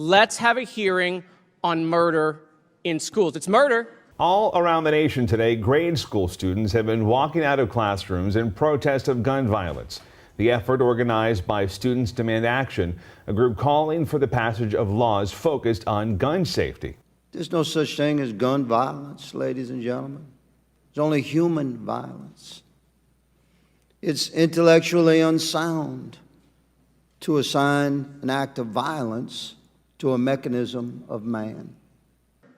let's have a hearing on murder in schools. It's murder. All around the nation today, grade school students have been walking out of classrooms in protest of gun violence. The effort, organized by Students Demand Action, a group calling for the passage of laws focused on gun safety. There's no such thing as gun violence, ladies and gentlemen. There's only human violence. It's intellectually unsound to assign an act of violence to a mechanism of man.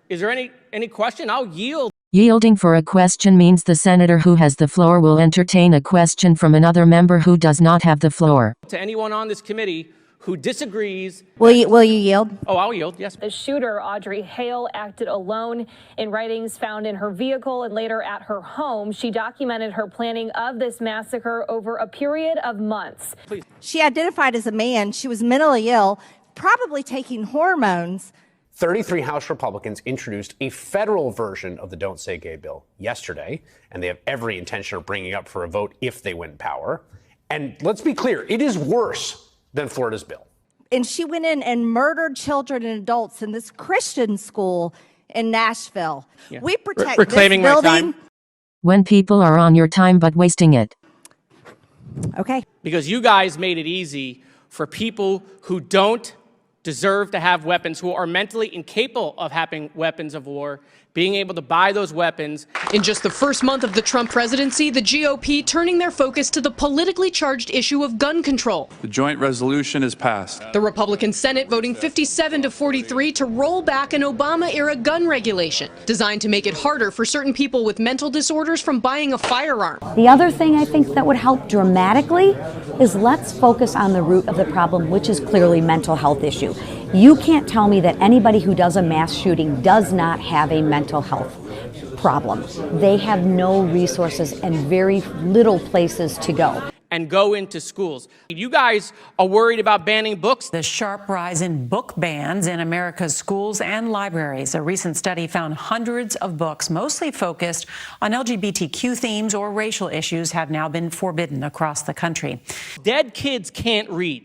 Is there any question? I'll yield. Yielding for a question means the senator who has the floor will entertain a question from another member who does not have the floor. To anyone on this committee who disagrees. Will you yield? Oh, I'll yield, yes. The shooter, Audrey Hale, acted alone. In writings found in her vehicle and later at her home, she documented her planning of this massacre over a period of months. Please. She identified as a man. She was mentally ill, probably taking hormones. 33 House Republicans introduced a federal version of the Don't Say Gay bill yesterday, and they have every intention of bringing it up for a vote if they win power. And let's be clear, it is worse than Florida's bill. And she went in and murdered children and adults in this Christian school in Nashville. Yeah. We protect reclaiming this building. my time. When people are on your time but wasting it. Okay. Because you guys made it easy for people who don't deserve to have weapons, who are mentally incapable of having weapons of war, being able to buy those weapons. In just the first month of the Trump presidency, the GOP turning their focus to the politically charged issue of gun control. The joint resolution is passed. The Republican Senate voting 57-43 to roll back an Obama-era gun regulation designed to make it harder for certain people with mental disorders from buying a firearm. The other thing I think that would help dramatically is let's focus on the root of the problem, which is clearly mental health issue. You can't tell me that anybody who does a mass shooting does not have a mental health problem. They have no resources and very little places to go. And go into schools. You guys are worried about banning books. The sharp rise in book bans in America's schools and libraries. A recent study found hundreds of books, mostly focused on LGBTQ themes or racial issues, have now been forbidden across the country. Dead kids can't read.